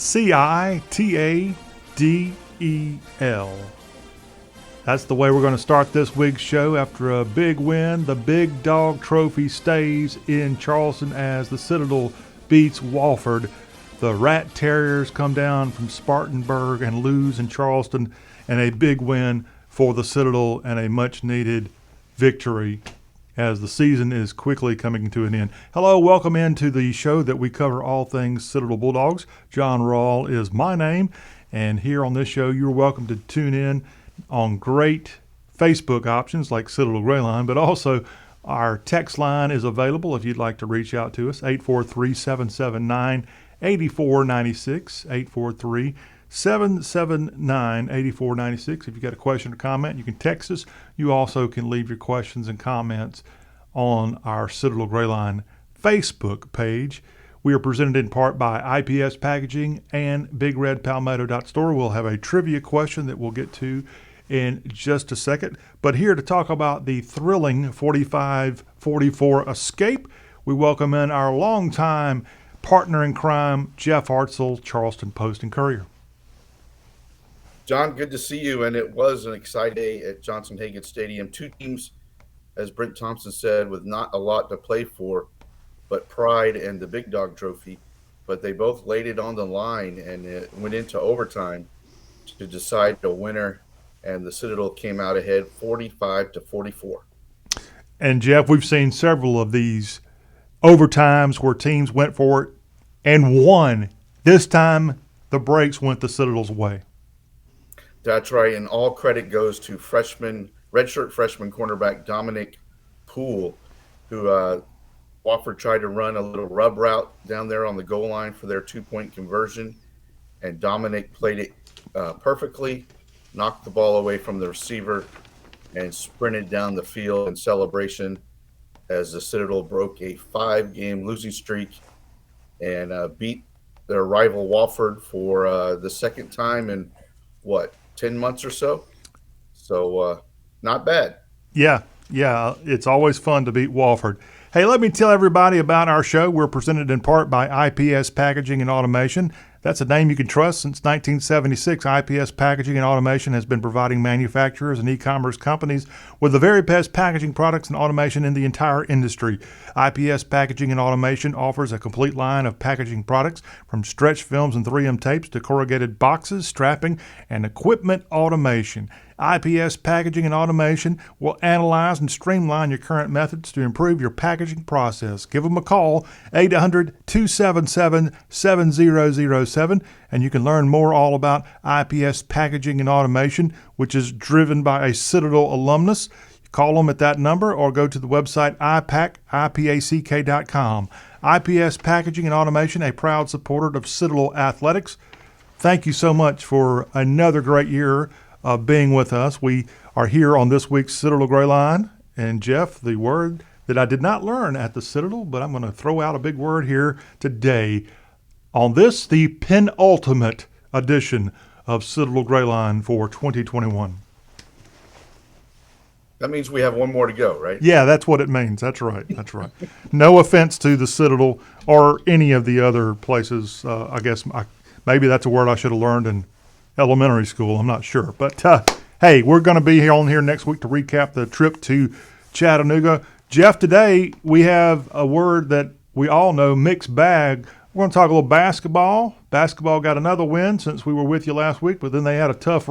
Citadel. That's the way we're going to start this week's show after a big win. The Big Dog Trophy stays in Charleston as the Citadel beats Wofford. The Rat Terriers come down from Spartanburg and lose in Charleston, and a big win for the Citadel and a much-needed victory as the season is quickly coming to an end. Hello, welcome into the show that we cover all things Citadel Bulldogs. John Rawl is my name, and here on this show you're welcome to tune in on great Facebook options like Citadel Greyline, but also our text line is available if you'd like to reach out to us, 843-779-8496, 843-779-8496. If you've got a question or comment, you can text us. You also can leave your questions and comments on our Citadel Greyline Facebook page. We are presented in part by IPS Packaging and BigRedPalmetto.store. We'll have a trivia question that we'll get to in just a second. But here to talk about the thrilling 45-44 escape, we welcome in our longtime partner in crime, Jeff Hartsell, Charleston Post and Courier. John, good to see you. And it was an exciting day at Johnson Hagood Stadium. Two teams, as Brent Thompson said, with not a lot to play for, but pride and the Big Dog Trophy. But they both laid it on the line, and it went into overtime to decide a winner. And the Citadel came out ahead 45-44. And Jeff, we've seen several of these overtimes where teams went for it and won. This time, the breaks went the Citadel's way. That's right, and all credit goes to redshirt freshman cornerback Dominic Poole, who Wofford tried to run a little rub route down there on the goal line for their two-point conversion, and Dominic played it perfectly, knocked the ball away from the receiver, and sprinted down the field in celebration as the Citadel broke a 5-game losing streak and beat their rival Wofford for the second time in, 10 months or so? So not bad. Yeah, it's always fun to beat Wofford. Hey, let me tell everybody about our show. We're presented in part by IPS Packaging and Automation. That's a name you can trust. Since 1976, IPS Packaging and Automation has been providing manufacturers and e-commerce companies with the very best packaging products and automation in the entire industry. IPS Packaging and Automation offers a complete line of packaging products from stretch films and 3M tapes to corrugated boxes, strapping, and equipment automation. IPS Packaging and Automation will analyze and streamline your current methods to improve your packaging process. Give them a call, 800-277-7007, and you can learn more all about IPS Packaging and Automation, which is driven by a Citadel alumnus. Call them at that number or go to the website ipack.com. IPS Packaging and Automation, a proud supporter of Citadel Athletics. Thank you so much for another great year of being with us. We are here on this week's Citadel Greyline. And Jeff, the word that I did not learn at the Citadel, but I'm going to throw out a big word here today. On this, the penultimate edition of Citadel Greyline for 2021. That means we have one more to go, right? Yeah, that's what it means. That's right. No offense to the Citadel or any of the other places. I guess maybe that's a word I should have learned in elementary school. I'm not sure. But, hey, we're going to be here next week to recap the trip to Chattanooga. Jeff, today we have a word that we all know, mixed bag. We're going to talk a little basketball. Basketball got another win since we were with you last week, but then they had a tough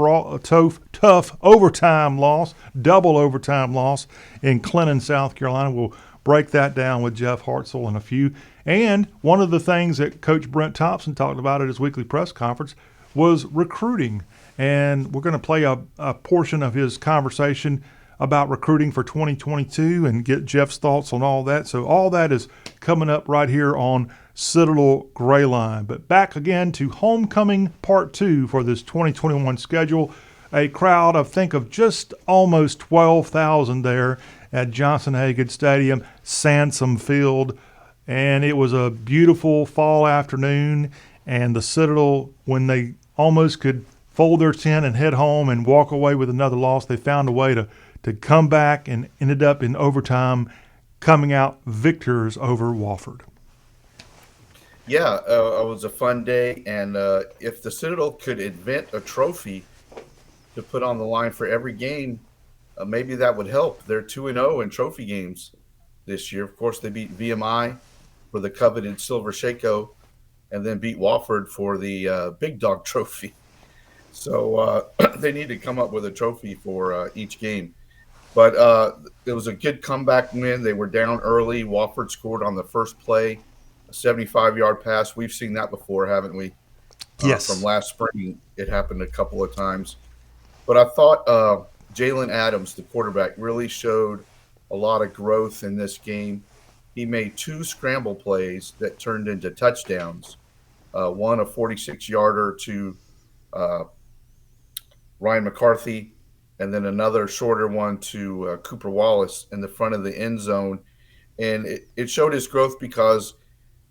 overtime loss, double overtime loss in Clinton, South Carolina. We'll break that down with Jeff Hartsell in a few. And one of the things that Coach Brent Thompson talked about at his weekly press conference was recruiting. And we're going to play a portion of his conversation about recruiting for 2022 and get Jeff's thoughts on all that. So all that is coming up right here on Citadel Greyline. But back again to homecoming part 2 for this 2021 schedule. A crowd of just almost 12,000 there at Johnson Hagood Stadium, Sansom Field. And it was a beautiful fall afternoon. And the Citadel, when they almost could fold their tent and head home and walk away with another loss, they found a way to come back and ended up in overtime coming out victors over Wofford. Yeah, it was a fun day, and if the Citadel could invent a trophy to put on the line for every game, maybe that would help. They're 2-0 in trophy games this year. Of course, they beat VMI for the coveted Silver Shako, and then beat Wofford for the Big Dog Trophy. So they need to come up with a trophy for each game. But it was a good comeback win. They were down early. Wofford scored on the first play, a 75-yard pass. We've seen that before, haven't we? From Yes. last spring, it happened a couple of times. But I thought Jalen Adams, the quarterback, really showed a lot of growth in this game. He made two scramble plays that turned into touchdowns. One a 46-yarder to uh, Ryan McCarthy, and then another shorter one to Cooper Wallace in the front of the end zone. And it showed his growth because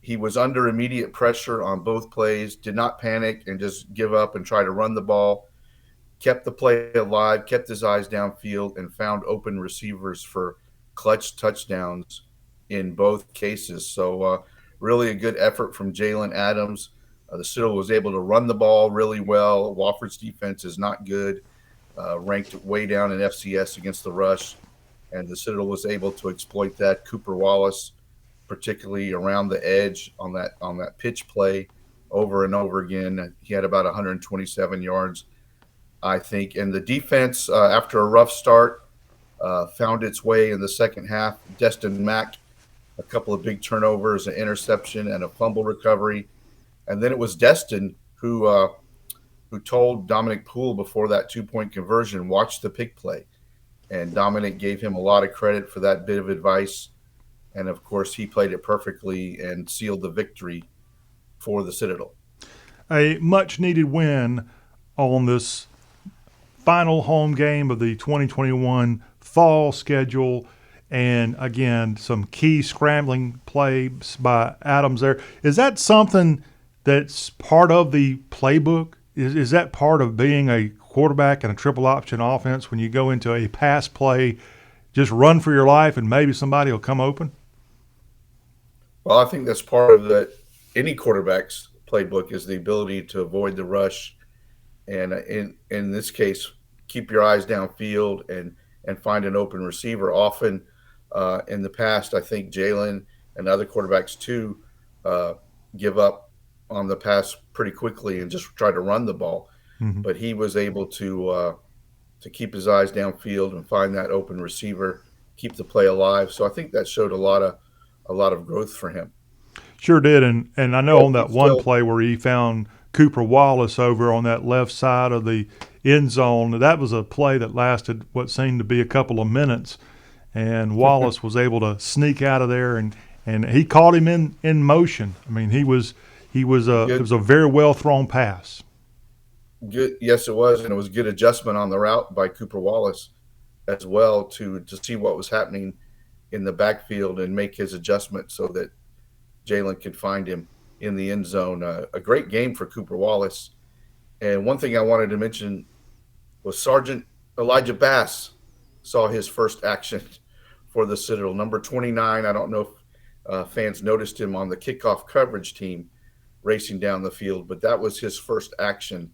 he was under immediate pressure on both plays, did not panic and just give up and try to run the ball, kept the play alive, kept his eyes downfield, and found open receivers for clutch touchdowns in both cases. So, really a good effort from Jalen Adams. The Citadel was able to run the ball really well. Wofford's defense is not good, ranked way down in FCS against the rush, and the Citadel was able to exploit that. Cooper Wallace, particularly around the edge on that pitch play, over and over again. He had about 127 yards, I think. And the defense, after a rough start, found its way in the second half. Destin Mack, a couple of big turnovers, an interception, and a fumble recovery. And then it was Destin who told Dominic Poole before that 2-point conversion, watch the pick play. And Dominic gave him a lot of credit for that bit of advice. And of course, he played it perfectly and sealed the victory for the Citadel. A much needed win on this final home game of the 2021 fall schedule. And again, some key scrambling plays by Adams there. Is that something that's part of the playbook? Is that part of being a quarterback in a triple option offense when you go into a pass play, just run for your life and maybe somebody will come open? Well, I think that's part of any quarterback's playbook is the ability to avoid the rush, and in this case, keep your eyes downfield and find an open receiver. Often, in the past, I think Jalen and other quarterbacks too uh, give up on the pass pretty quickly and just try to run the ball. Mm-hmm. But he was able to keep his eyes downfield and find that open receiver, keep the play alive. So I think that showed a lot of growth for him. Sure did, and I know But on he that one still, play where he found Cooper Wallace over on that left side of the end zone, that was a play that lasted what seemed to be a couple of minutes, and Wallace was able to sneak out of there, and he caught him in motion. I mean, it good, was a very well thrown pass. good. Yes, it was, and it was good adjustment on the route by Cooper Wallace as well to see what was happening in the backfield and make his adjustment so that Jalen could find him in the end zone. A great game for Cooper Wallace. And one thing I wanted to mention was Sergeant Elijah Bass saw his first action for the Citadel. Number 29, I don't know if fans noticed him on the kickoff coverage team racing down the field, but that was his first action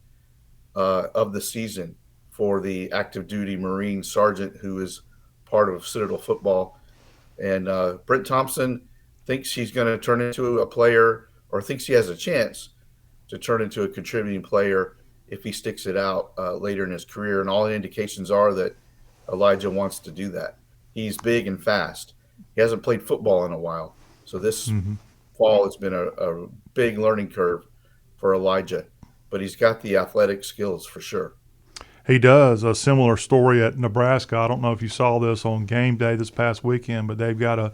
of the season for the active duty Marine sergeant who is part of Citadel football. And Brent Thompson thinks he's going to turn into a player, or thinks he has a chance to turn into a contributing player if he sticks it out later in his career. And all the indications are that Elijah wants to do that. He's big and fast. He hasn't played football in a while. So this Mm-hmm. fall has been a big learning curve for Elijah. But he's got the athletic skills for sure. He does. A similar story at Nebraska. I don't know if you saw this on game day this past weekend, but they've got I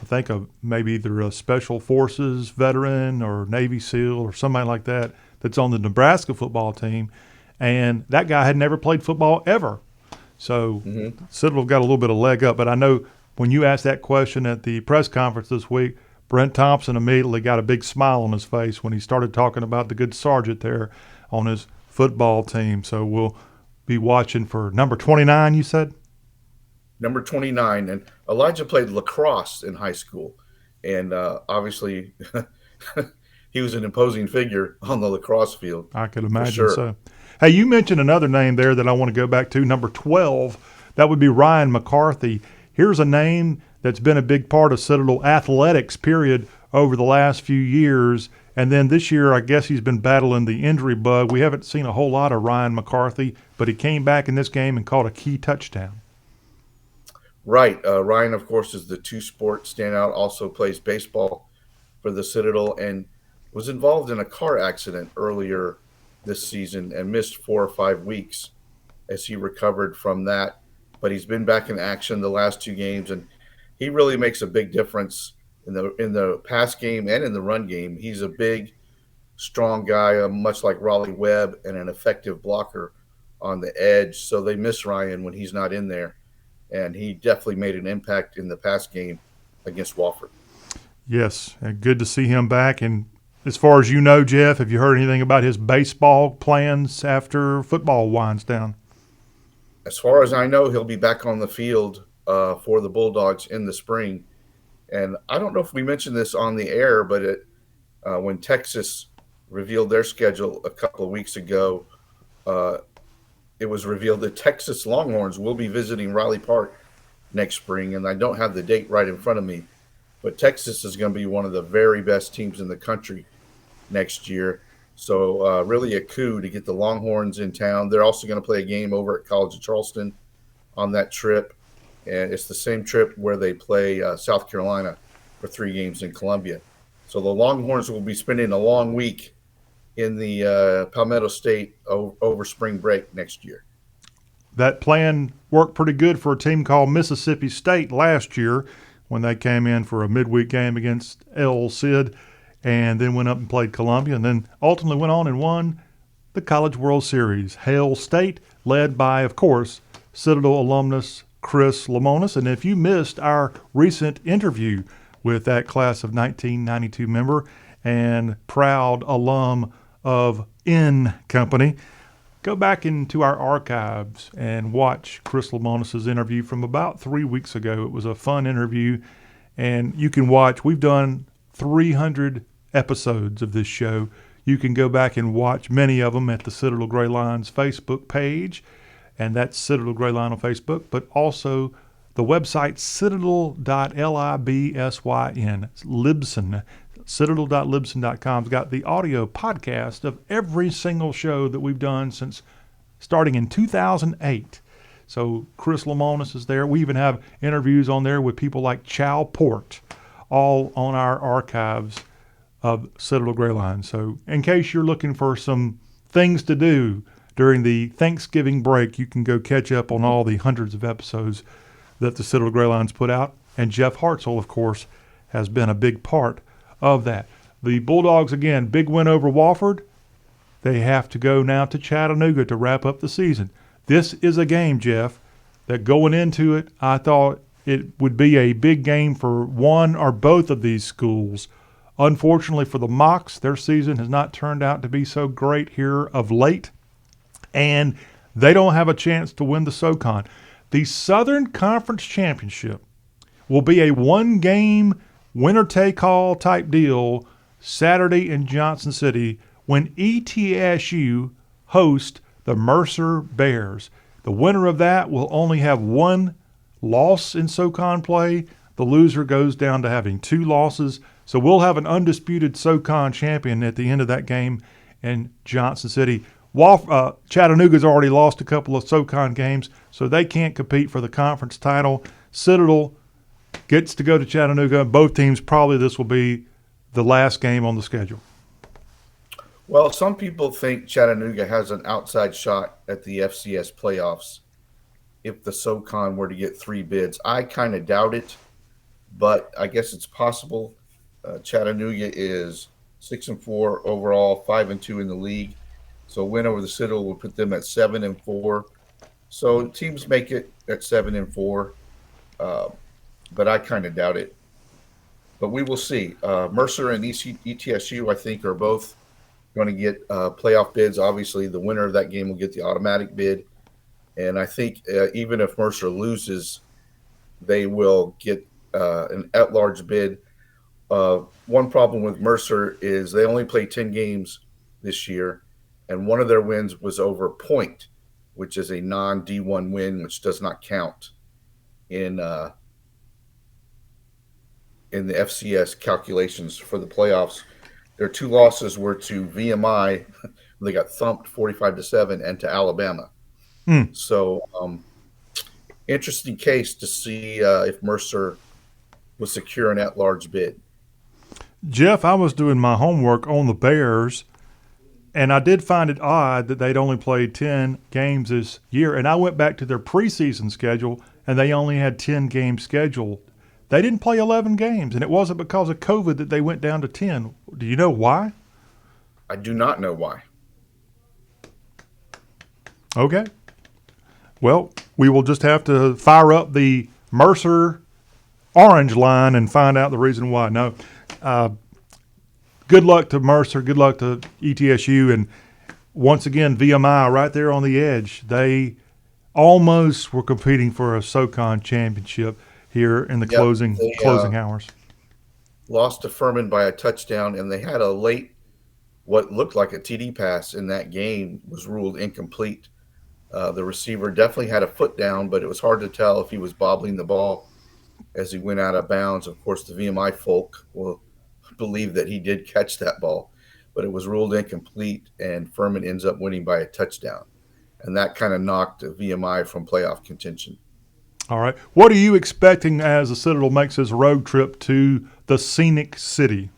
think maybe either a Special Forces veteran or Navy SEAL or somebody like that that's on the Nebraska football team, and that guy had never played football ever. So Mm-hmm. Citadel got a little bit of leg up. But I know when you asked that question at the press conference this week, Brent Thompson immediately got a big smile on his face when he started talking about the good sergeant there on his football team. So we'll be watching for number 29, you said? Number 29. And Elijah played lacrosse in high school. And obviously, he was an imposing figure on the lacrosse field. I could For imagine sure. so. Hey, you mentioned another name there that I want to go back to, number 12. That would be Ryan McCarthy. Here's a name that's been a big part of Citadel athletics, period, over the last few years. And then this year, I guess he's been battling the injury bug. We haven't seen a whole lot of Ryan McCarthy, but he came back in this game and caught a key touchdown. Right. Ryan, of course, is the two-sport standout, also plays baseball for the Citadel, and was involved in a car accident earlier this season and missed 4 or 5 weeks as he recovered from that. But he's been back in action the last 2 games, and he really makes a big difference in the pass game and in the run game. He's a big, strong guy, much like Raleigh Webb, and an effective blocker on the edge. So they miss Ryan when he's not in there, and he definitely made an impact in the pass game against Wofford. Yes, and good to see him back. And as far as you know, Jeff, have you heard anything about his baseball plans after football winds down? As far as I know, he'll be back on the field for the Bulldogs in the spring. And I don't know if we mentioned this on the air, but when Texas revealed their schedule a couple of weeks ago, it was revealed that Texas Longhorns will be visiting Riley Park next spring. And I don't have the date right in front of me, but Texas is going to be one of the very best teams in the country next year. So really a coup to get the Longhorns in town. They're also going to play a game over at College of Charleston on that trip. And it's the same trip where they play South Carolina for 3 games in Columbia. So the Longhorns will be spending a long week in the Palmetto State over spring break next year. That plan worked pretty good for a team called Mississippi State last year when they came in for a midweek game against El Cid and then went up and played Columbia and then ultimately went on and won the College World Series. Hail State, led by, of course, Citadel alumnus Chris Lemonis. And if you missed our recent interview with that class of 1992 member and proud alum of N Company, go back into our archives and watch Chris Lemonis' interview from about 3 weeks ago. It was a fun interview, and you can watch. We've done 300 episodes of this show. You can go back and watch many of them at the Citadel Greyline's Facebook page, and that's Citadel Greyline on Facebook, but also the website citadel.libsyn. It's Libsyn. Citadel.libsyn.com's got the audio podcast of every single show that we've done since starting in 2008. So Chris Lemonis is there. We even have interviews on there with people like Chow Port, all on our archives of Citadel Greyline. So in case you're looking for some things to do during the Thanksgiving break, you can go catch up on all the hundreds of episodes that the Citadel Greyline's put out. And Jeff Hartsell, of course, has been a big part of that. The Bulldogs, again, big win over Wofford. They have to go now to Chattanooga to wrap up the season. This is a game, Jeff, that going into it, I thought it would be a big game for one or both of these schools. Unfortunately for the Mocs, their season has not turned out to be so great here of late, and they don't have a chance to win the SoCon. The Southern Conference Championship will be a one-game winner-take-all type deal Saturday in Johnson City when ETSU host the Mercer Bears. The winner of that will only have one loss in SoCon play. The loser goes down to having 2 losses. So we'll have an undisputed SoCon champion at the end of that game in Johnson City. Chattanooga's already lost a couple of SoCon games, so they can't compete for the conference title. Citadel gets to go to Chattanooga. Both teams, probably this will be the last game on the schedule. Well, some people think Chattanooga has an outside shot at the FCS playoffs if the SoCon were to get 3 bids. I kind of doubt it, but I guess it's possible. Chattanooga is 6-4 overall, 5-2 in the league. So a win over the Citadel will put them at 7-4. So teams make it at 7-4, but I kind of doubt it. But we will see. Mercer and ETSU, I think, are both going to get playoff bids. Obviously, the winner of that game will get the automatic bid. And I think even if Mercer loses, they will get an at-large bid. One problem with Mercer is they only played 10 games this year, and one of their wins was over Point, which is a non D1 win, which does not count in the FCS calculations for the playoffs. Their two losses were to VMI. They got thumped 45-7, and to Alabama. Hmm. So, interesting case to see if Mercer would secure an at-large bid. Jeff, I was doing my homework on the Bears, and I did find it odd that they'd only played 10 games this year. And I went back to their preseason schedule, and they only had 10 games scheduled. They didn't play 11 games, and it wasn't because of COVID that they went down to 10. Do you know why? I do not know why. Okay. Well, we will just have to fire up the Mercer orange line and find out the reason why. No. Good luck to Mercer. Good luck to ETSU. And once again, VMI right there on the edge. They almost were competing for a SoCon championship here in the closing hours. Lost to Furman by a touchdown, and they had a late, what looked like a TD pass in that game was ruled incomplete. The receiver definitely had a foot down, but it was hard to tell if he was bobbling the ball as he went out of bounds. Of course, the VMI folk will believe that he did catch that ball, but it was ruled incomplete, and Furman ends up winning by a touchdown. And that kind of knocked VMI from playoff contention. All right. What are you expecting as the Citadel makes his road trip to the Scenic City?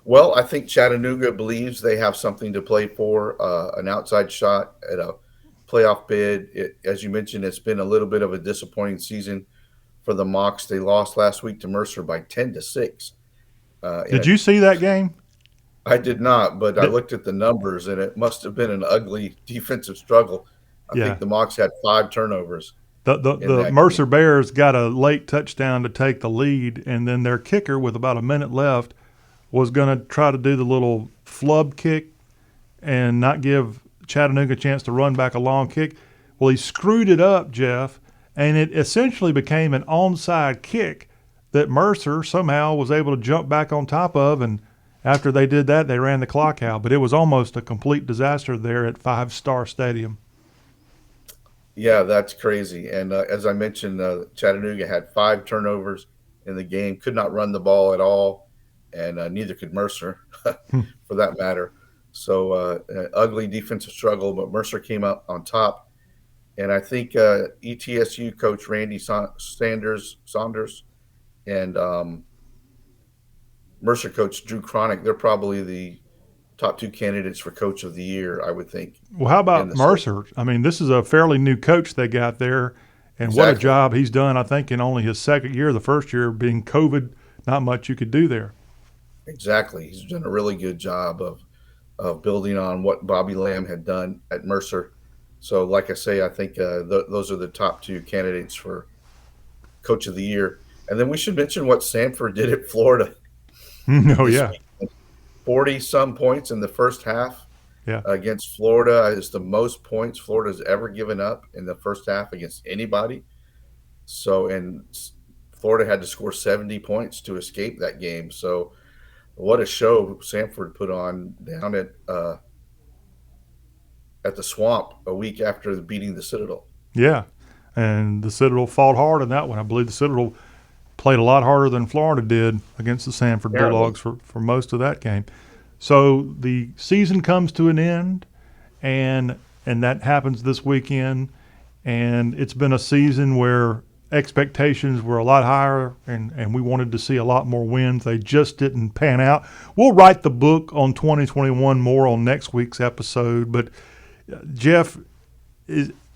Well, I think Chattanooga believes they have something to play for, an outside shot at a playoff bid. As you mentioned, it's been a little bit of a disappointing season for the Mocs. They lost last week to Mercer by 10-6. Did you see that game? I did not, but I looked at the numbers, and it must have been an ugly defensive struggle. I think the Mocs had 5 turnovers. The Mercer Bears got a late touchdown to take the lead, and then their kicker, with about a minute left, was going to try to do the little flub kick and not give Chattanooga a chance to run back a long kick. Well, he screwed it up, Jeff, and it essentially became an onside kick that Mercer somehow was able to jump back on top of, and after they did that, they ran the clock out. But it was almost a complete disaster there at Five Star Stadium. Yeah, that's crazy. And as I mentioned, Chattanooga had 5 turnovers in the game, could not run the ball at all, and neither could Mercer, for that matter. So ugly defensive struggle, but Mercer came out on top. And I think ETSU coach Randy Saunders and Mercer coach Drew Cronick, they're probably the top 2 candidates for coach of the year, I would think. Well, how about Mercer? I mean, this is a fairly new coach they got there, and What a job he's done, I think, in only his second year. The first year being COVID, not much you could do there. Exactly. He's done a really good job of building on what Bobby Lamb had done at Mercer. So, like I say, I think those are the top 2 candidates for coach of the year. And then we should mention what Sanford did at Florida. Oh, yeah. 40-some points in the first half against Florida. It's the most points Florida's ever given up in the first half against anybody. So, and Florida had to score 70 points to escape that game. So, what a show Sanford put on down at the Swamp a week after beating the Citadel. Yeah, and the Citadel fought hard in that one. I believe the Citadel played a lot harder than Florida did against the Sanford Bulldogs for most of that game. So the season comes to an end, and that happens this weekend. And it's been a season where expectations were a lot higher, and we wanted to see a lot more wins. They just didn't pan out. We'll write the book on 2021 more on next week's episode. But, Jeff,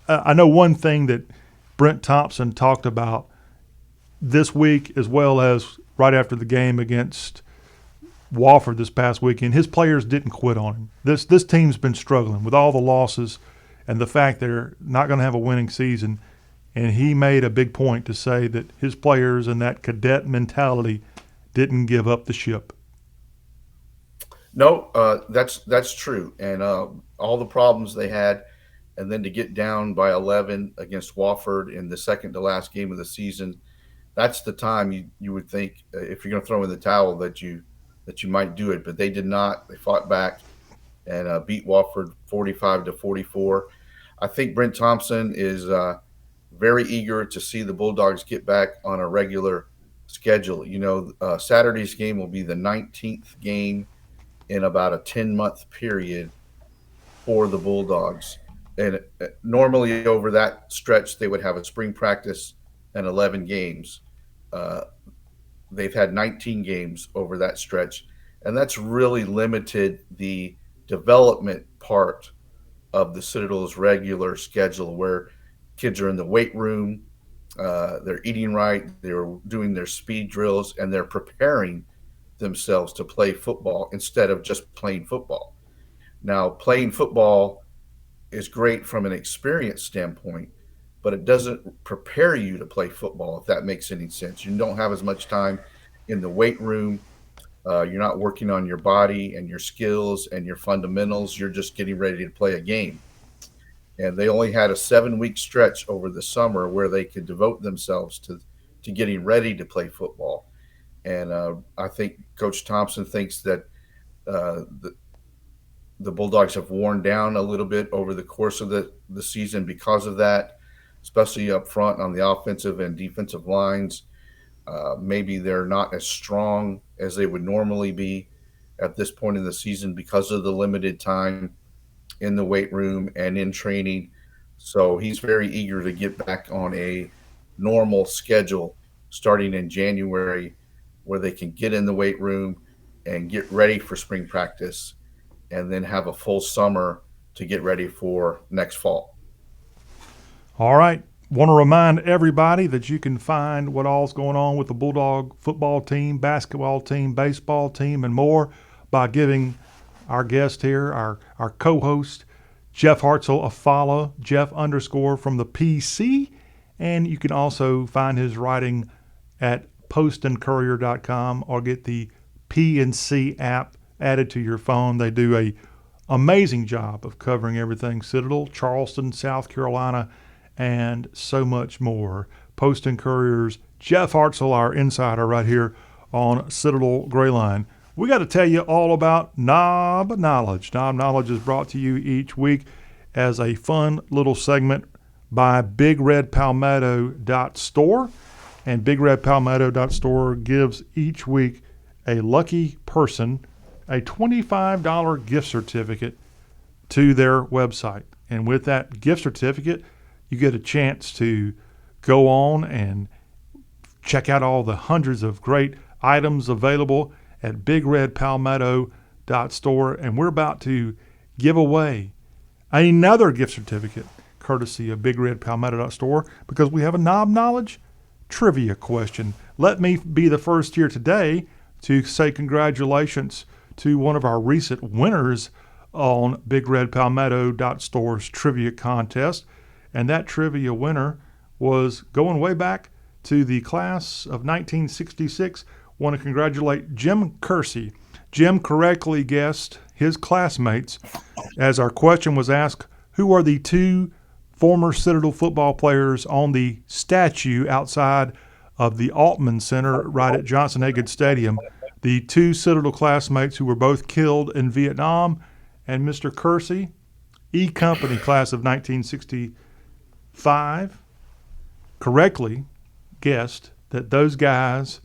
I know one thing that Brent Thompson talked about this week, as well as right after the game against Wofford this past weekend. His players didn't quit on him. This team's been struggling with all the losses and the fact they're not going to have a winning season. And he made a big point to say that his players and that cadet mentality didn't give up the ship. No, that's true. And all the problems they had, and then to get down by 11 against Wofford in the second to last game of the season, that's the time you would think, if you're going to throw in the towel, that you might do it. But they did not. They fought back and beat Wofford 45-44. I think Brent Thompson is very eager to see the Bulldogs get back on a regular schedule. Saturday's game will be the 19th game in about a 10-month period for the Bulldogs. And normally over that stretch, they would have a spring practice and 11 games. They've had 19 games over that stretch, and that's really limited the development part of the Citadel's regular schedule, where kids are in the weight room, they're eating right, they're doing their speed drills, and they're preparing themselves to play football instead of just playing football. Now, playing football is great from an experience standpoint, but it doesn't prepare you to play football, if that makes any sense. You don't have as much time in the weight room. You're not working on your body and your skills and your fundamentals. You're just getting ready to play a game. And they only had a 7-week stretch over the summer where they could devote themselves to getting ready to play football. And I think Coach Thompson thinks that the Bulldogs have worn down a little bit over the course of the season because of that, especially up front on the offensive and defensive lines. Maybe they're not as strong as they would normally be at this point in the season because of the limited time in the weight room and in training. So he's very eager to get back on a normal schedule starting in January, where they can get in the weight room and get ready for spring practice, and then have a full summer to get ready for next fall. All right. Want to remind everybody that you can find what all's going on with the Bulldog football team, basketball team, baseball team, and more by giving our guest here, our co-host, Jeff Hartsell, a follow, Jeff _ from the PC. And you can also find his writing at postandcourier.com or get the PNC app added to your phone. They do a amazing job of covering everything Citadel, Charleston, South Carolina, and so much more. Post and Courier's Jeff Hartsell, our insider right here on Citadel Greyline. We got to tell you all about Knob Knowledge. Knob Knowledge is brought to you each week as a fun little segment by BigRedPalmetto.store. And BigRedPalmetto.store gives each week a lucky person a $25 gift certificate to their website. And with that gift certificate, you get a chance to go on and check out all the hundreds of great items available at BigRedPalmetto.store. And we're about to give away another gift certificate courtesy of BigRedPalmetto.store because we have a Knob Knowledge trivia question. Let me be the first here today to say congratulations to one of our recent winners on BigRedPalmetto.store's trivia contest. And that trivia winner was going way back to the class of 1966. Want to congratulate Jim Kersey. Jim correctly guessed his classmates as our question was asked, who are the two former Citadel football players on the statue outside of the Altman Center right at Johnson Hagood Stadium? The two Citadel classmates who were both killed in Vietnam. And Mr. Kersey, E Company class of 1965, correctly guessed that those guys,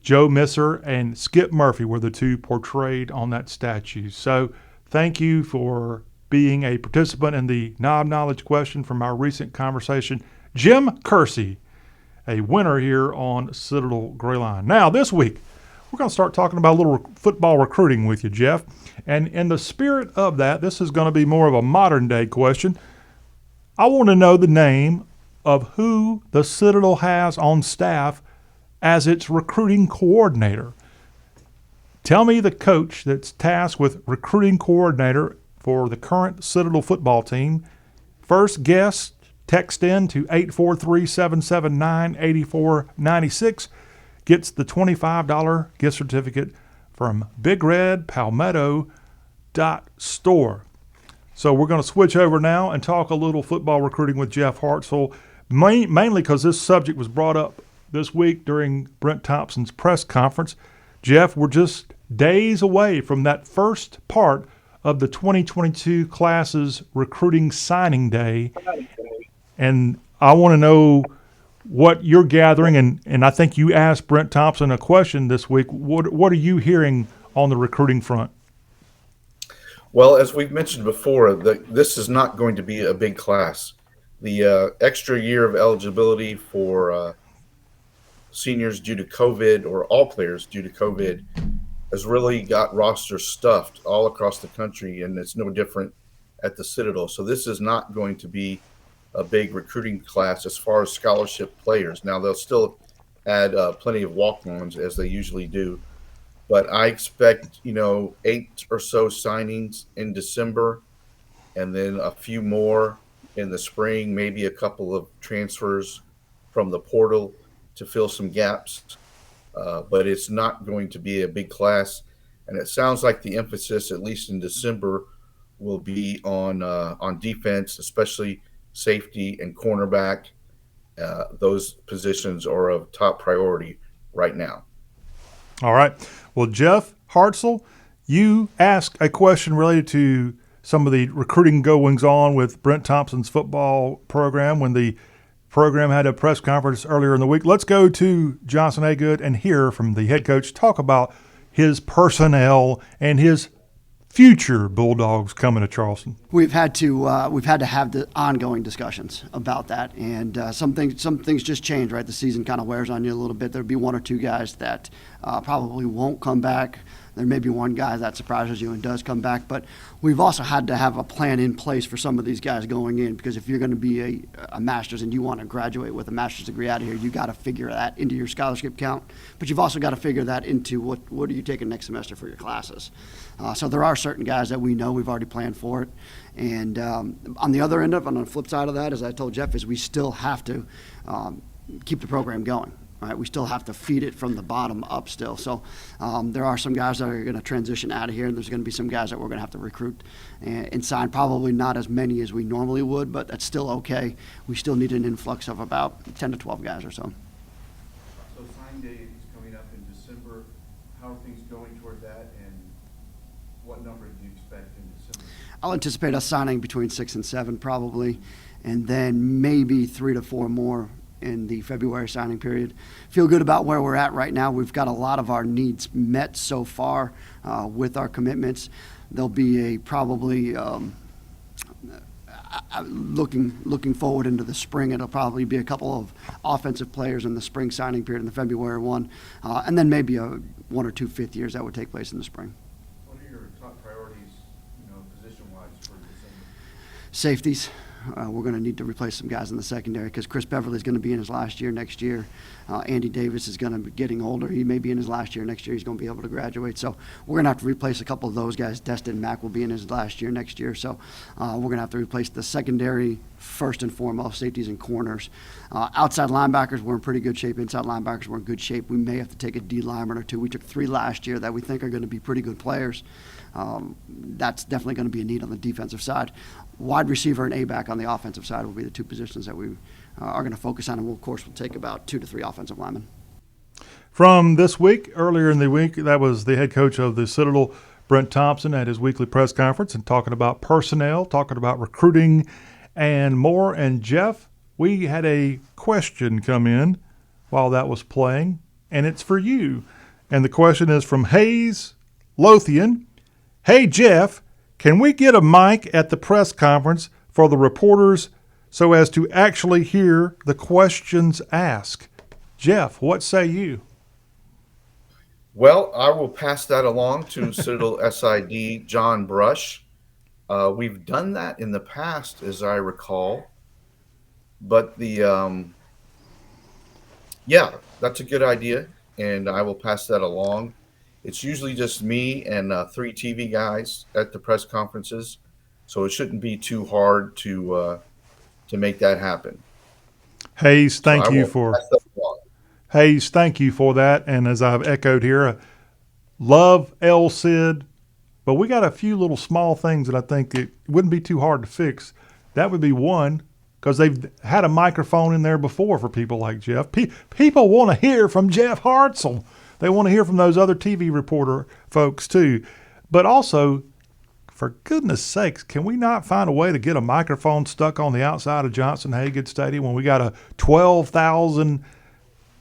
Joe Mercer and Skip Murphy, were the two portrayed on that statue. So thank you for being a participant in the Knob Knowledge question from our recent conversation. Jim Kersey, a winner here on Citadel Greyline. Now, this week, we're going to start talking about a little football recruiting with you, Jeff. And in the spirit of that, this is going to be more of a modern day question. I want to know the name of who the Citadel has on staff as its recruiting coordinator. Tell me the coach that's tasked with recruiting coordinator for the current Citadel football team. First guess, text in to 843-779-8496. Gets the $25 gift certificate from BigRedPalmetto.store. So we're going to switch over now and talk a little football recruiting with Jeff Hartsell, mainly because this subject was brought up this week during Brent Thompson's press conference. Jeff, we're just days away from that first part of the 2022 class's recruiting signing day. And I want to know what you're gathering. And I think you asked Brent Thompson a question this week. What are you hearing on the recruiting front? Well, as we've mentioned before, this is not going to be a big class. The extra year of eligibility for seniors due to COVID, or all players due to COVID, has really got rosters stuffed all across the country, and it's no different at the Citadel. So this is not going to be a big recruiting class as far as scholarship players. Now, they'll still add plenty of walk-ons, as they usually do. But I expect, 8 or so signings in December, and then a few more in the spring, maybe a couple of transfers from the portal to fill some gaps. But it's not going to be a big class. And it sounds like the emphasis, at least in December, will be on defense, especially safety and cornerback. Those positions are of top priority right now. All right. Well, Jeff Hartsell, you asked a question related to some of the recruiting goings on with Brent Thompson's football program when the program had a press conference earlier in the week. Let's go to Johnson Hagood and hear from the head coach talk about his personnel and his future Bulldogs coming to Charleston. We've had to have the ongoing discussions about that, and some things just change, right? The season kind of wears on you a little bit. There'll be one or two guys that probably won't come back. There may be one guy that surprises you and does come back, but we've also had to have a plan in place for some of these guys going in, because if you're going to be a master's and you want to graduate with a master's degree out of here, you got to figure that into your scholarship count, but you've also got to figure that into what are you taking next semester for your classes. So there are certain guys that we know we've already planned for it, and on the other end of, on the flip side of that, as I told Jeff, is we still have to keep the program going. Right, we still have to feed it from the bottom up still. So there are some guys that are going to transition out of here, and there's going to be some guys that we're going to have to recruit and sign. Probably not as many as we normally would, but that's still okay. We still need an influx of about 10 to 12 guys or so. So signing day is coming up in December. How are things going toward that, and what number do you expect in December? I'll anticipate us signing between 6 and 7 probably, and then maybe 3 to 4 more in the February signing period. Feel good about where we're at right now. We've got a lot of our needs met so far with our commitments. There'll be probably looking forward into the spring. It'll probably be a couple of offensive players in the spring signing period in the February one, and then maybe 1 or 2 fifth years that would take place in the spring. What are your top priorities, position-wise for December? Safeties. We're going to need to replace some guys in the secondary, because Chris Beverly is going to be in his last year next year. Andy Davis is going to be getting older. He may be in his last year next year. He's going to be able to graduate. So we're going to have to replace a couple of those guys. Destin Mack will be in his last year next year. So we're going to have to replace the secondary first and foremost, safeties and corners. Outside linebackers, we're in pretty good shape. Inside linebackers, we're in good shape. We may have to take a D lineman or two. We took 3 last year that we think are going to be pretty good players. That's definitely going to be a need on the defensive side. Wide receiver and A-back on the offensive side will be the 2 positions that we are going to focus on, and we'll, of course, we'll take about 2 to 3 offensive linemen. From this week, earlier in the week, that was the head coach of the Citadel, Brent Thompson, at his weekly press conference, and talking about personnel, talking about recruiting, and more. And Jeff, we had a question come in while that was playing, and it's for you. And the question is from Hayes Lothian. Hey, Jeff, can we get a mic at the press conference for the reporters so as to actually hear the questions asked? Jeff, what say you? Well, I will pass that along to Citadel SID John Brush. We've done that in the past, as I recall. But yeah, that's a good idea, and I will pass that along. It's usually just me and 3 TV guys at the press conferences, so it shouldn't be too hard to make that happen. Hayes, thank you for that. And as I've echoed here, love El Cid, but we got a few little small things that I think it wouldn't be too hard to fix. That would be one, because they've had a microphone in there before for people like Jeff. People want to hear from Jeff Hartsell. They want to hear from those other TV reporter folks too. But also, for goodness sakes, can we not find a way to get a microphone stuck on the outside of Johnson Hagood Stadium when we got a 12,000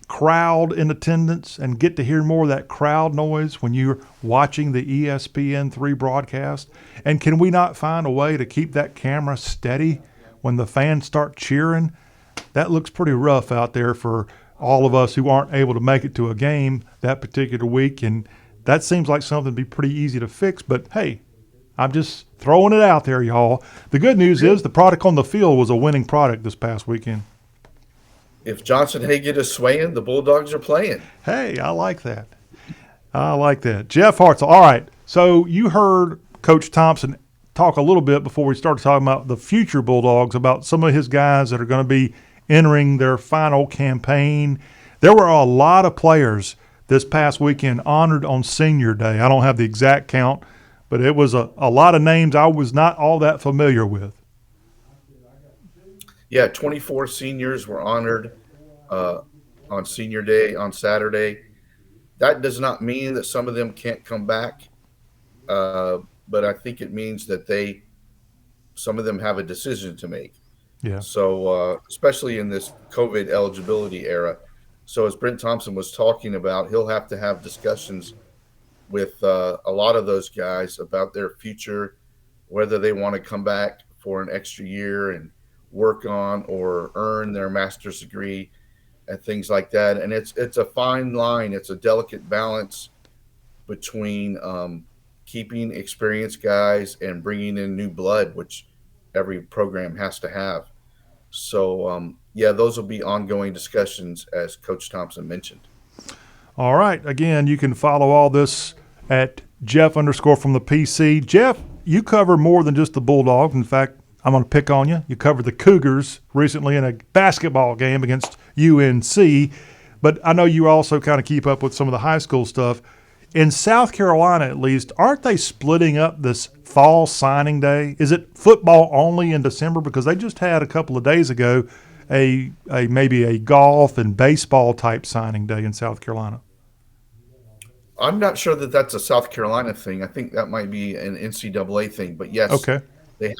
crowd in attendance and get to hear more of that crowd noise when you're watching the ESPN3 broadcast? And can we not find a way to keep that camera steady when the fans start cheering? That looks pretty rough out there for all of us who aren't able to make it to a game that particular week, and that seems like something to be pretty easy to fix. But hey, I'm just throwing it out there, y'all. The good news is the product on the field was a winning product this past weekend. If Johnson Hagood is swaying, the Bulldogs are playing. Hey, I like that. I like that. Jeff Hartsell. All right, so you heard Coach Thompson talk a little bit before we started talking about the future Bulldogs, about some of his guys that are going to be entering their final campaign. There were a lot of players this past weekend honored on Senior Day. I don't have the exact count, but it was a lot of names I was not all that familiar with. Yeah, 24 seniors were honored on Senior Day on Saturday. That does not mean that some of them can't come back, but I think it means that some of them have a decision to make. Yeah. So, especially in this COVID eligibility era. So, as Brent Thompson was talking about, he'll have to have discussions with a lot of those guys about their future, whether they want to come back for an extra year and work on or earn their master's degree and things like that. And it's a fine line. It's a delicate balance between keeping experienced guys and bringing in new blood, which every program has to have. So, those will be ongoing discussions, as Coach Thompson mentioned. All right. Again, you can follow all this at Jeff_from the PC. Jeff, you cover more than just the Bulldogs. In fact, I'm going to pick on you. You covered the Cougars recently in a basketball game against UNC. But I know you also kind of keep up with some of the high school stuff. In South Carolina, at least, aren't they splitting up this fall signing day? Is it football only in December? Because they just had a couple of days ago maybe a golf and baseball type signing day in South Carolina. I'm not sure that that's a South Carolina thing. I think that might be an NCAA thing. But yes, okay. They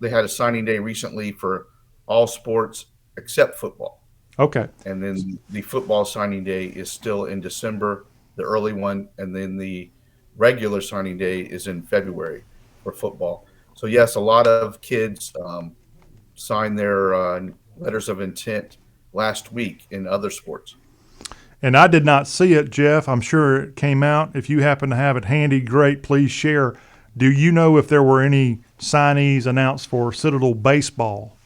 had a signing day recently for all sports except football. Okay. And then the football signing day is still in December, the early one, and then the regular signing day is in February for football. So yes, a lot of kids signed their letters of intent last week in other sports. And I did not see it, Jeff. I'm sure it came out. If you happen to have it handy, great. Please share. Do you know if there were any signees announced for Citadel baseball?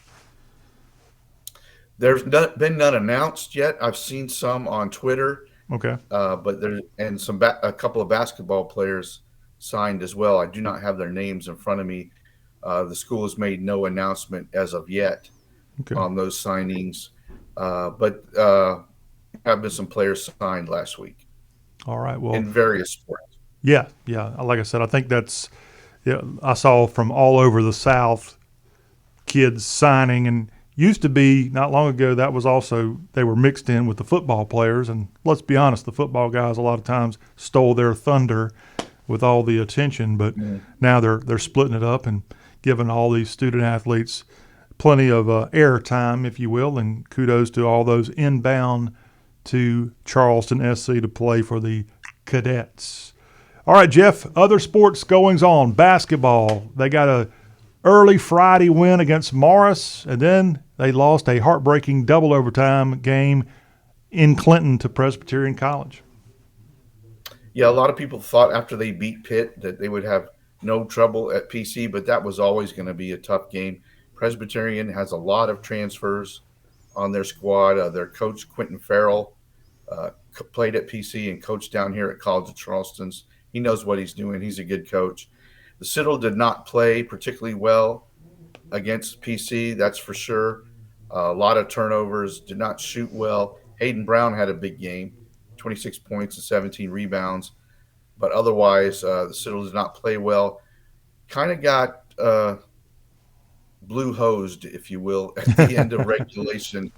There's been none announced yet. I've seen some on Twitter. Okay. But there and a couple of basketball players signed as well. I do not have their names in front of me. The school has made no announcement as of yet on those signings. But have been some players signed last week. All right. Well, in various sports. Yeah. Like I said, I think that's. Yeah, I saw from all over the South kids signing, and used to be not long ago that was also they were mixed in with the football players. And let's be honest, the football guys a lot of times stole their thunder with all the attention, but now they're splitting it up and giving all these student athletes plenty of air time, if you will. And kudos to all those inbound to Charleston SC to play for the Cadets. All right, Jeff, other sports goings on. Basketball, they got a early Friday win against Morris, and then they lost a heartbreaking double overtime game in Clinton to Presbyterian College. Yeah, a lot of people thought after they beat Pitt that they would have no trouble at PC, but that was always going to be a tough game. Presbyterian has a lot of transfers on their squad. Their coach, Quentin Farrell, played at PC and coached down here at College of Charleston's. He knows what he's doing. He's a good coach. The Citadel did not play particularly well against PC, that's for sure. A lot of turnovers, did not shoot well. Hayden Brown had a big game, 26 points and 17 rebounds. But otherwise, the Citadel did not play well. Kind of got blue hosed, if you will, at the end of regulation.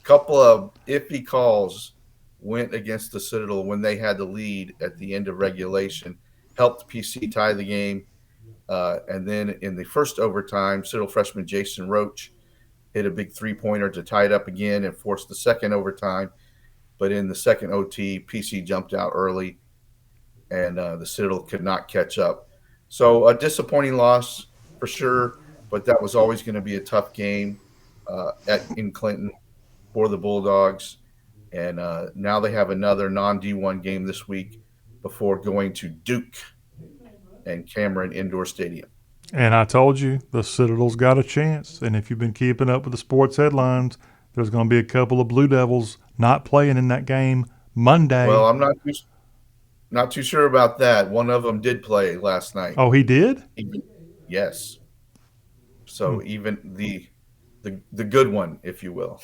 Couple of iffy calls went against the Citadel when they had the lead at the end of regulation, helped PC tie the game. And then in the first overtime, Citadel freshman Jason Roach hit a big three-pointer to tie it up again and force the second overtime. But in the second OT, PC jumped out early, and the Citadel could not catch up. So a disappointing loss for sure, but that was always going to be a tough game in Clinton for the Bulldogs. And now they have another non-D1 game this week before going to Duke and Cameron Indoor Stadium. And I told you, the Citadel's got a chance. And if you've been keeping up with the sports headlines, there's going to be a couple of Blue Devils not playing in that game Monday. Well, I'm not too sure about that. One of them did play last night. Oh, he did? Yes. So even the good one, if you will.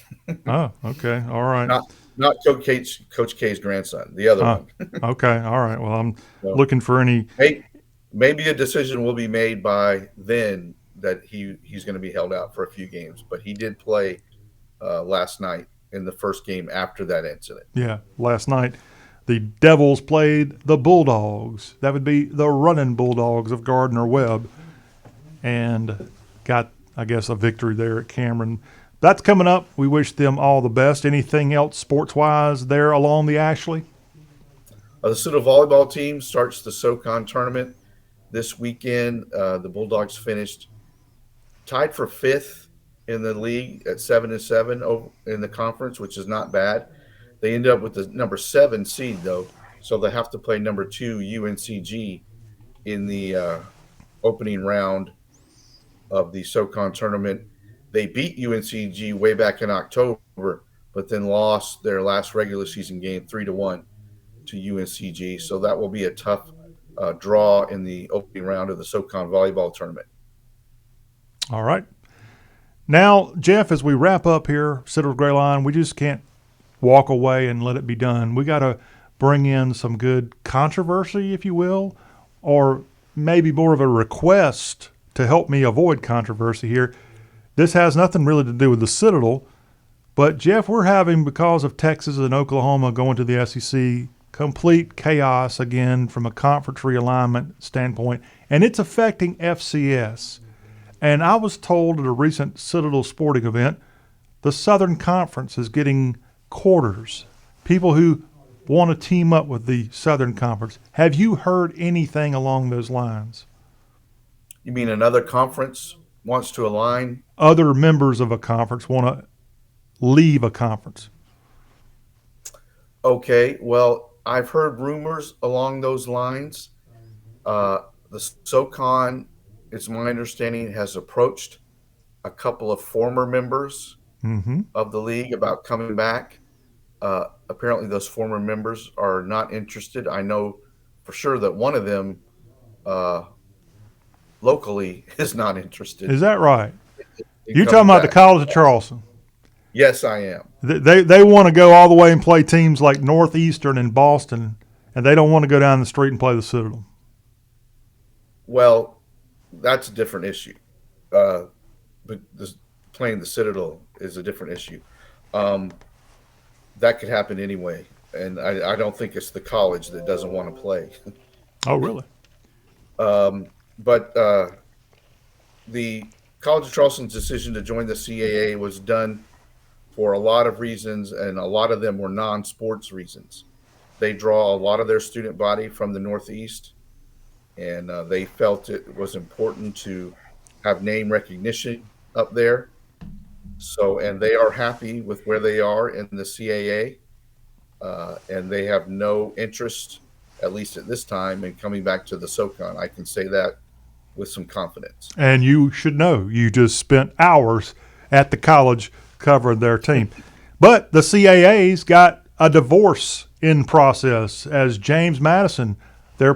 Oh, okay. All right. Not Coach K's grandson, the other one. Okay. All right. Well, I'm looking for any. Maybe a decision will be made by then that he's going to be held out for a few games. But he did play last night in the first game after that incident. Yeah, last night the Devils played the Bulldogs. That would be the running Bulldogs of Gardner-Webb, and got, I guess, a victory there at Cameron. That's coming up. We wish them all the best. Anything else sports-wise there along the Ashley? The Citadel volleyball team starts the SoCon tournament this weekend. The Bulldogs finished tied for fifth in the league at 7-7 in the conference, which is not bad. They ended up with the number 7 seed, though, so they have to play number 2 UNCG in the opening round of the SoCon tournament. They beat UNCG way back in October, but then lost their last regular season game 3-1 to UNCG. So that will be a tough draw in the opening round of the SoCon volleyball tournament. All right. Now, Jeff, as we wrap up here, Citadel Greyline, we just can't walk away and let it be done. We got to bring in some good controversy, if you will, or maybe more of a request to help me avoid controversy here. This has nothing really to do with the Citadel, but, Jeff, we're having, because of Texas and Oklahoma going to the SEC, complete chaos again from a conference realignment standpoint, and it's affecting FCS. And I was told at a recent Citadel sporting event, the Southern Conference is getting quarters, people who want to team up with the Southern Conference. Have you heard anything along those lines? You mean another conference wants to align? Other members of a conference want to leave a conference. Okay, well, I've heard rumors along those lines. The SoCon, it's my understanding, has approached a couple of former members of the league about coming back. Apparently, those former members are not interested. I know for sure that one of them locally is not interested. Is that right? You're talking about the College of Charleston. Yes, I am. They want to go all the way and play teams like Northeastern and Boston, and they don't want to go down the street and play the Citadel. Well, that's a different issue. But playing the Citadel is a different issue. That could happen anyway, and I don't think it's the college that doesn't want to play. Oh, really? But the College of Charleston's decision to join the CAA was done for a lot of reasons, and a lot of them were non-sports reasons. They draw a lot of their student body from the Northeast, and they felt it was important to have name recognition up there. So, and they are happy with where they are in the CAA, and they have no interest, at least at this time, in coming back to the SoCon. I can say that with some confidence. And you should know, you just spent hours at the college covering their team. But the CAA's got a divorce in process, as James Madison, their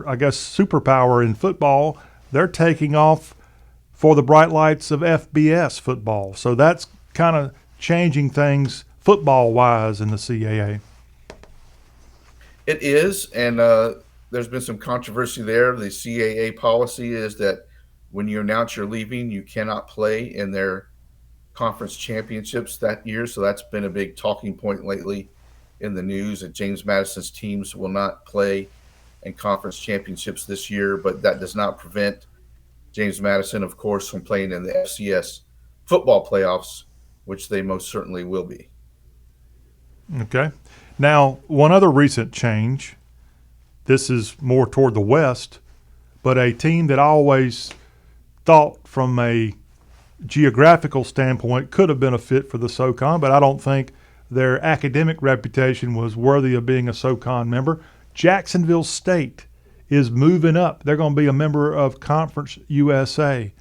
I guess superpower in football, they're taking off for the bright lights of FBS football. So that's kind of changing things football-wise in the CAA. It is, and there's been some controversy there. The CAA policy is that when you announce you're leaving, you cannot play in their conference championships that year. So that's been a big talking point lately in the news, that James Madison's teams will not play in conference championships this year, but that does not prevent James Madison, of course, from playing in the FCS football playoffs, which they most certainly will be. Okay. Now, one other recent change, this is more toward the west, but a team that I always thought from a geographical standpoint could have been a fit for the SoCon, but I don't think their academic reputation was worthy of being a SoCon member. Jacksonville State is moving up. They're going to be a member of Conference USA.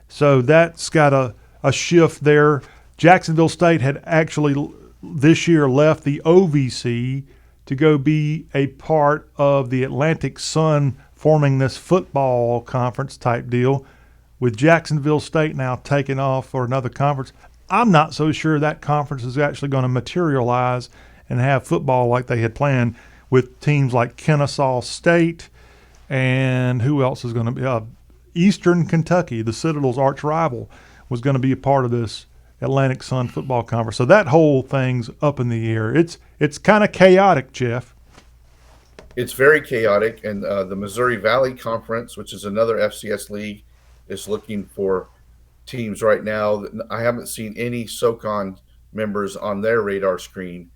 So that's got a shift there. Jacksonville State had actually this year left the OVC to go be a part of the Atlantic Sun, forming this football conference type deal. With Jacksonville State now taking off for another conference, I'm not so sure that conference is actually going to materialize and have football like they had planned, with teams like Kennesaw State and who else is going to be Eastern Kentucky, the Citadel's arch rival, was going to be a part of this Atlantic Sun football conference. So that whole thing's up in the air. It's kind of chaotic, Jeff. It's very chaotic, and the Missouri Valley Conference, which is another FCS league, is looking for teams right now. I haven't seen any SoCon members on their radar screen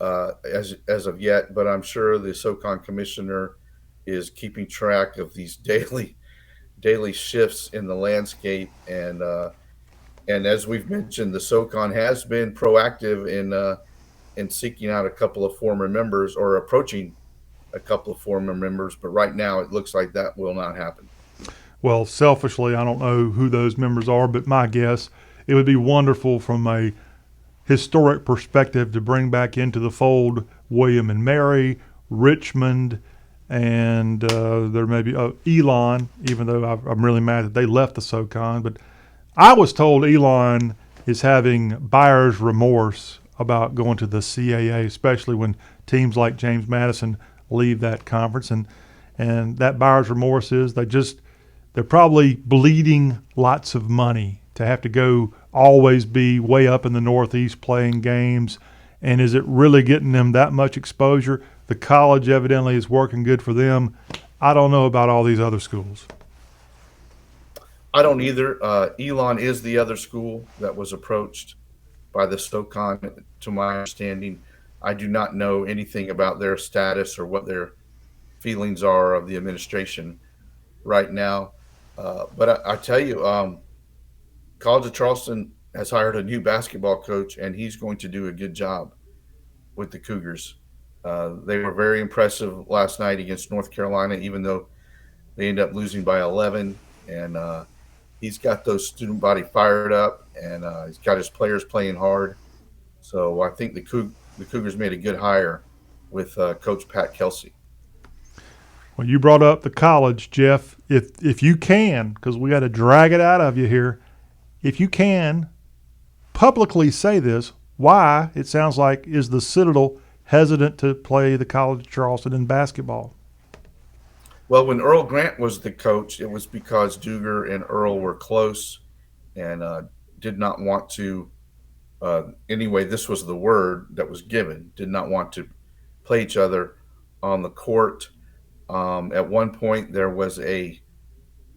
as of yet, but I'm sure the SoCon commissioner is keeping track of these daily shifts in the landscape. And as we've mentioned, the SoCon has been proactive in seeking out a couple of former members, or approaching a couple of former members, but right now it looks like that will not happen. Well, selfishly, I don't know who those members are, but my guess, it would be wonderful from a historic perspective to bring back into the fold William and Mary, Richmond, and there may be Elon, even though I'm really mad that they left the SoCon. But I was told Elon is having buyer's remorse about going to the CAA, especially when teams like James Madison leave that conference. And that buyer's remorse is they're probably bleeding lots of money to have to go always be way up in the Northeast playing games. And is it really getting them that much exposure? The college evidently is working good for them. I don't know about all these other schools. I don't either. Elon is the other school that was approached by the SoCon, to my understanding. I do not know anything about their status or what their feelings are of the administration right now. But I tell you, College of Charleston has hired a new basketball coach, and he's going to do a good job with the Cougars. They were very impressive last night against North Carolina, even though they ended up losing by 11. And he's got those student body fired up, and he's got his players playing hard. So I think the Cougars made a good hire with Coach Pat Kelsey. Well, you brought up the college, Jeff. If you can, because we got to drag it out of you here, if you can publicly say this, why, it sounds like, is the Citadel hesitant to play the College of Charleston in basketball? Well, when Earl Grant was the coach, it was because Duger and Earl were close and did not want to anyway, this was the word that was given, did not want to play each other on the court. At one point, there was a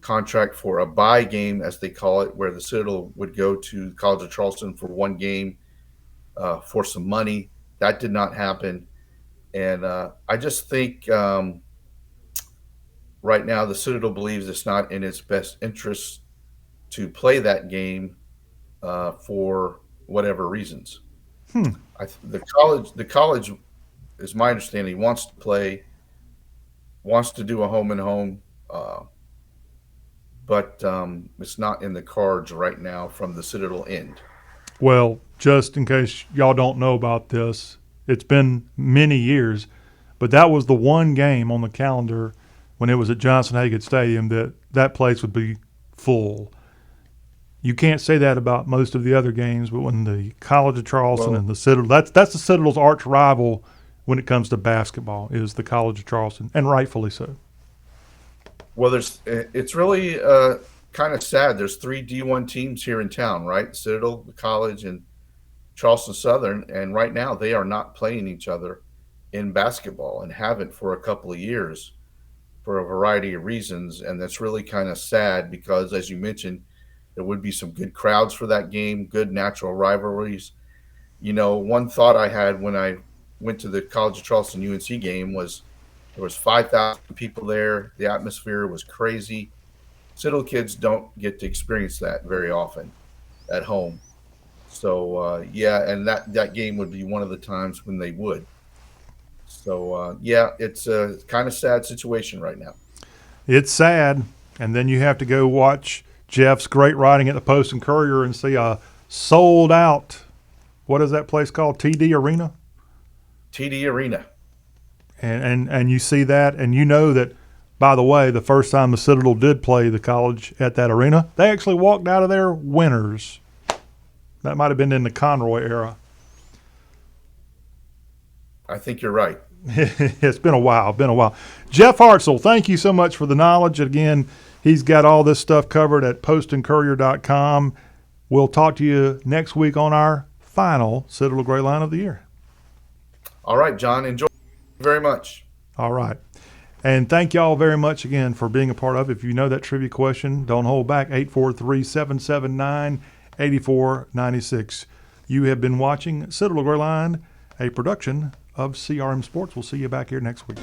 contract for a bye game, as they call it, where the Citadel would go to College of Charleston for one game for some money. That did not happen. And I just think right now the Citadel believes it's not in its best interest to play that game for whatever reasons. The college, is my understanding, wants to play, wants to do a home and home, but it's not in the cards right now from the Citadel end. Well, just in case y'all don't know about this, it's been many years, but that was the one game on the calendar when it was at Johnson Hagood Stadium that place would be full. You can't say that about most of the other games, but when the College of Charleston and the Citadel, that's the Citadel's arch rival when it comes to basketball, is the College of Charleston, and rightfully so. Well, it's really kind of sad. There's 3 D1 teams here in town, right? Citadel, the college, and Charleston Southern. And right now they are not playing each other in basketball and haven't for a couple of years for a variety of reasons. And that's really kind of sad because, as you mentioned, there would be some good crowds for that game, good natural rivalries. You know, one thought I had when I went to the College of Charleston UNC game was there was 5,000 people there. The atmosphere was crazy. Citadel kids don't get to experience that very often at home. So, yeah, and that game would be one of the times when they would. So, yeah, it's a kind of sad situation right now. It's sad. And then you have to go watch Jeff's great writing at the Post and Courier and see a sold out, what is that place called? TD Arena? TD Arena. And you see that, and you know that, by the way, the first time the Citadel did play the college at that arena, they actually walked out of there winners. That might have been in the Conroy era. I think you're right. It's been a while, Jeff Hartsell, thank you so much for the knowledge. Again, he's got all this stuff covered at postandcourier.com. We'll talk to you next week on our final Citadel Greyline of the year. All right, John. Enjoy very much. All right. And thank y'all very much again for being a part of it. If you know that trivia question, don't hold back. 843-779-8496. You have been watching Citadel Greyline, a production of CRM Sports. We'll see you back here next week.